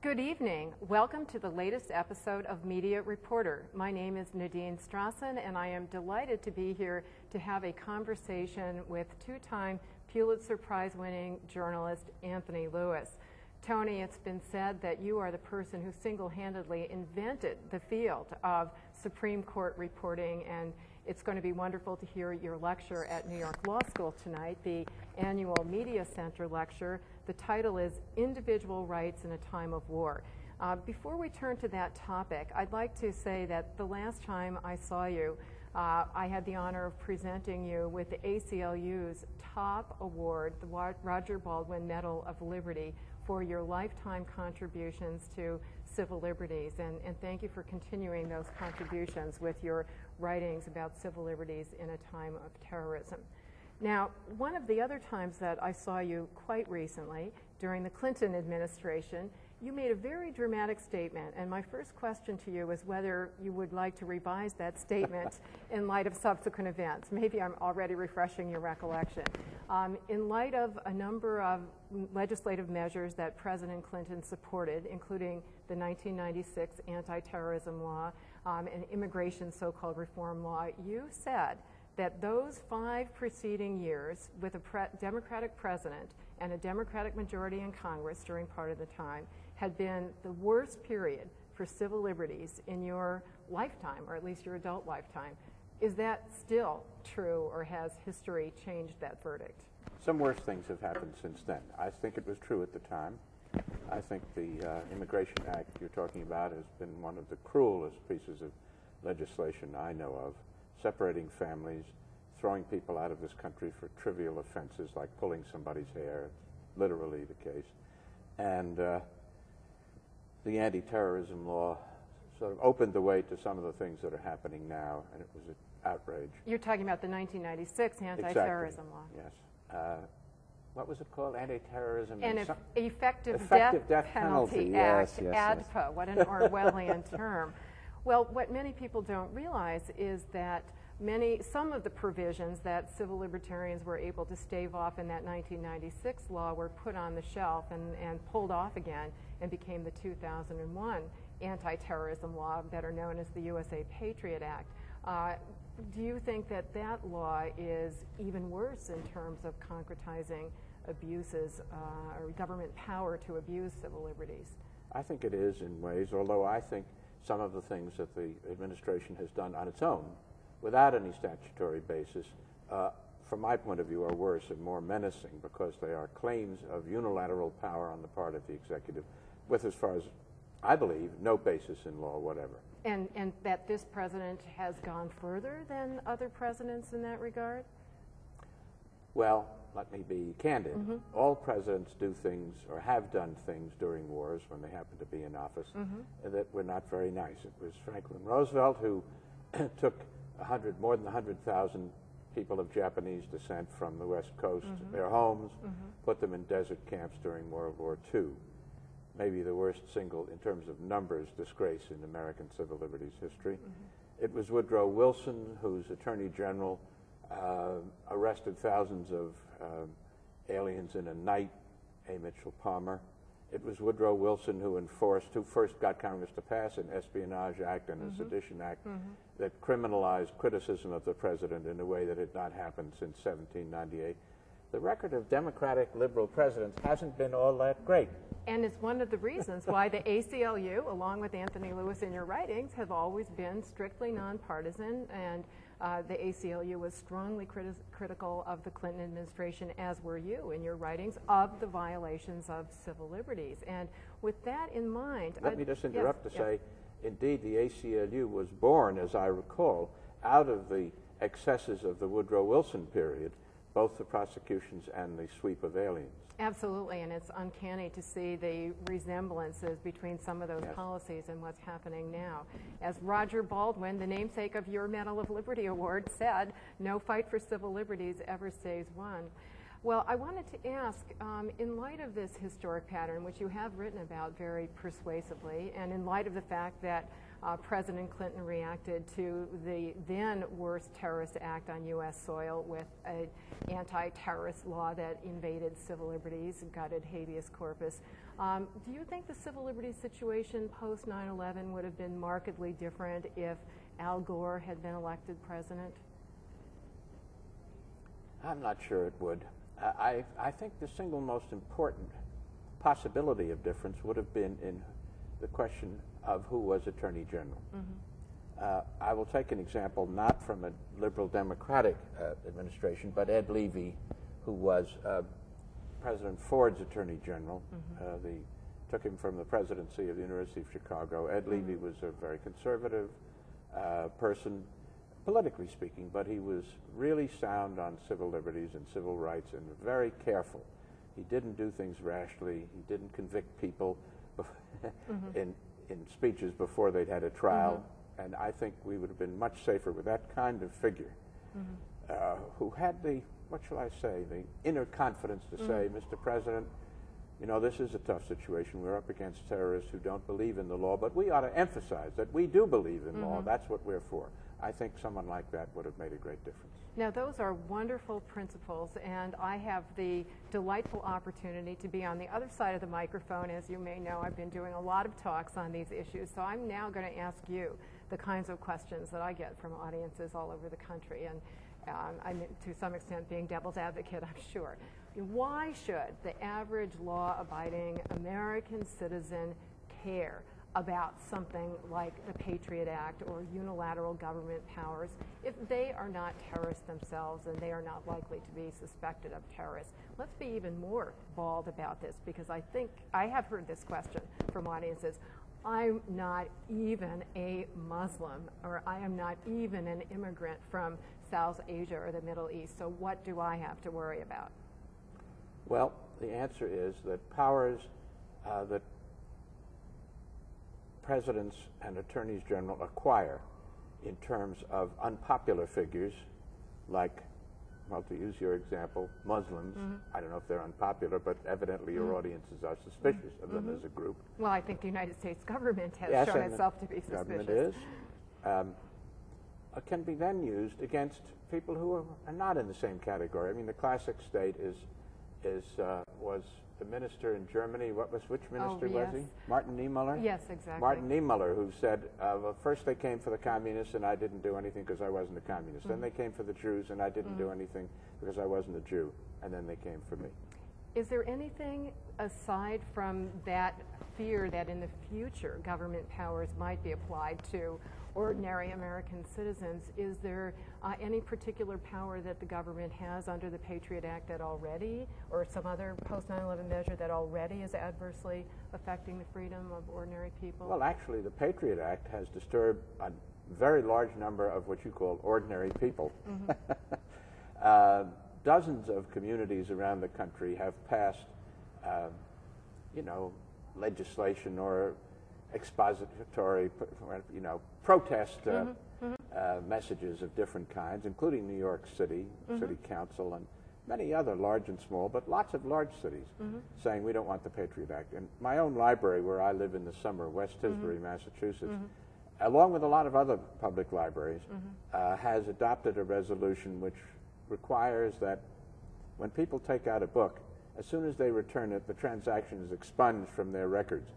Good evening. Welcome to the latest episode of Media Reporter. My name is Nadine Strossen, and I am delighted to be here to have a conversation with two-time Pulitzer Prize-winning journalist Anthony Lewis. Tony, it's been said that you are the person who single-handedly invented the field of Supreme Court reporting, and it's going to be wonderful to hear your lecture at New York Law School tonight, the annual Media Center lecture. The title is Individual Rights in a Time of War. Before we turn to that topic, I'd like to say that the last time I saw you, I had the honor of presenting you with the ACLU's top award, the Roger Baldwin Medal of Liberty, for your lifetime contributions to civil liberties. And thank you for continuing those contributions with your writings about civil liberties in a time of terrorism. Now, one of the other times that I saw you quite recently, during the Clinton administration, you made a very dramatic statement, and my first question to you is whether you would like to revise that statement in light of subsequent events. Maybe I'm already refreshing your recollection. In light of a number of legislative measures that President Clinton supported, including the 1996 anti-terrorism law and immigration so-called reform law, you said that those 5 preceding years with a Democratic president and a Democratic majority in Congress during part of the time had been the worst period for civil liberties in your lifetime, or at least your adult lifetime. Is that still true, or has history changed that verdict? Some worse things have happened since then. I think it was true at the time. I think the Immigration Act you're talking about has been one of the cruelest pieces of legislation I know of, separating families, throwing people out of this country for trivial offenses like pulling somebody's hair, literally the case. And the anti-terrorism law sort of opened the way to some of the things that are happening now, and it was an outrage. You're talking about the 1996 anti-terrorism law. Yes. What was it called? Anti-terrorism and Effective Death Penalty Act, yes, ADPA. Yes. What an Orwellian term. Well, what many people don't realize is that some of the provisions that civil libertarians were able to stave off in that 1996 law were put on the shelf and pulled off again and became the 2001 anti-terrorism law, better known as the USA Patriot Act. Do you think that that law is even worse in terms of concretizing abuses or government power to abuse civil liberties? I think it is in ways, although I think some of the things that the administration has done on its own, without any statutory basis, from my point of view, are worse and more menacing because they are claims of unilateral power on the part of the executive with, as far as I believe, no basis in law whatever. And that this president has gone further than other presidents in that regard? Well, let me be candid. All presidents do things or have done things during wars when they happen to be in office that were not very nice. It was Franklin Roosevelt who took more than 100,000 people of Japanese descent from the West Coast, their homes, put them in desert camps during World War II. Maybe the worst single, in terms of numbers, disgrace in American civil liberties history. It was Woodrow Wilson, whose Attorney General arrested thousands of aliens in a night, A. Mitchell Palmer. It was Woodrow Wilson who first got Congress to pass an Espionage Act and a Sedition Act that criminalized criticism of the president in a way that had not happened since 1798. The record of Democratic liberal presidents hasn't been all that great. And it's one of the reasons why the ACLU, along with Anthony Lewis in your writings, have always been strictly nonpartisan, and the ACLU was strongly critical of the Clinton administration, as were you in your writings, of the violations of civil liberties. And with that in mind... Let me just interrupt to say, indeed, the ACLU was born, as I recall, out of the excesses of the Woodrow Wilson period, both the prosecutions and the sweep of aliens. Absolutely, and it's uncanny to see the resemblances between some of those policies and what's happening now. As Roger Baldwin, the namesake of your Medal of Liberty Award, said, no fight for civil liberties ever stays won. Well, I wanted to ask, in light of this historic pattern, which you have written about very persuasively, and in light of the fact that President Clinton reacted to the then worst terrorist act on U.S. soil with an anti-terrorist law that invaded civil liberties, gutted habeas corpus. Do you think the civil liberties situation post 9/11 would have been markedly different if Al Gore had been elected president? I'm not sure it would. I think the single most important possibility of difference would have been in the question of who was Attorney General. I will take an example not from a liberal Democratic administration, but Ed Levy, who was President Ford's Attorney General. Took him from the presidency of the University of Chicago. Ed Levy was a very conservative person, politically speaking, but he was really sound on civil liberties and civil rights and very careful. He didn't do things rashly. He didn't convict people in speeches before they'd had a trial. And I think we would have been much safer with that kind of figure who had the, what shall I say, the inner confidence to say, Mr. President, you know, this is a tough situation. We're up against terrorists who don't believe in the law, but we ought to emphasize that we do believe in law. That's what we're for. I think someone like that would have made a great difference. Now, those are wonderful principles, and I have the delightful opportunity to be on the other side of the microphone. As you may know, I've been doing a lot of talks on these issues, so I'm now going to ask you the kinds of questions that I get from audiences all over the country, and I'm to some extent being devil's advocate, I'm sure. Why should the average law-abiding American citizen care about something like the Patriot Act or unilateral government powers if they are not terrorists themselves and they are not likely to be suspected of terrorists? Let's be even more bald about this, because I think I have heard this question from audiences. I'm not even a Muslim, or I am not even an immigrant from South Asia or the Middle East, so what do I have to worry about? Well, the answer is that powers that presidents and attorneys general acquire in terms of unpopular figures like, well, to use your example, Muslims. I don't know if they're unpopular, but evidently your audiences are suspicious of them as a group. Well, I think the United States government has shown itself to be suspicious. Government is. Can be then used against people who are not in the same category. I mean, the classic state was the minister in Germany. Which minister was he? Martin Niemöller? Yes, exactly. Martin Niemöller, who said, well, first they came for the communists and I didn't do anything because I wasn't a communist. Then they came for the Jews and I didn't do anything because I wasn't a Jew. And then they came for me. Is there anything aside from that fear that in the future government powers might be applied to ordinary American citizens? Is there any particular power that the government has under the Patriot Act that already, or some other post 9/11 measure that already is adversely affecting the freedom of ordinary people? Well, actually, the Patriot Act has disturbed a very large number of what you call ordinary people. Dozens of communities around the country have passed, legislation or expository, protest messages of different kinds, including New York City, City Council, and many other large and small, but lots of large cities, saying we don't want the Patriot Act. And my own library, where I live in the summer, West Tisbury, Massachusetts, along with a lot of other public libraries, has adopted a resolution which requires that when people take out a book, as soon as they return it, the transaction is expunged from their records.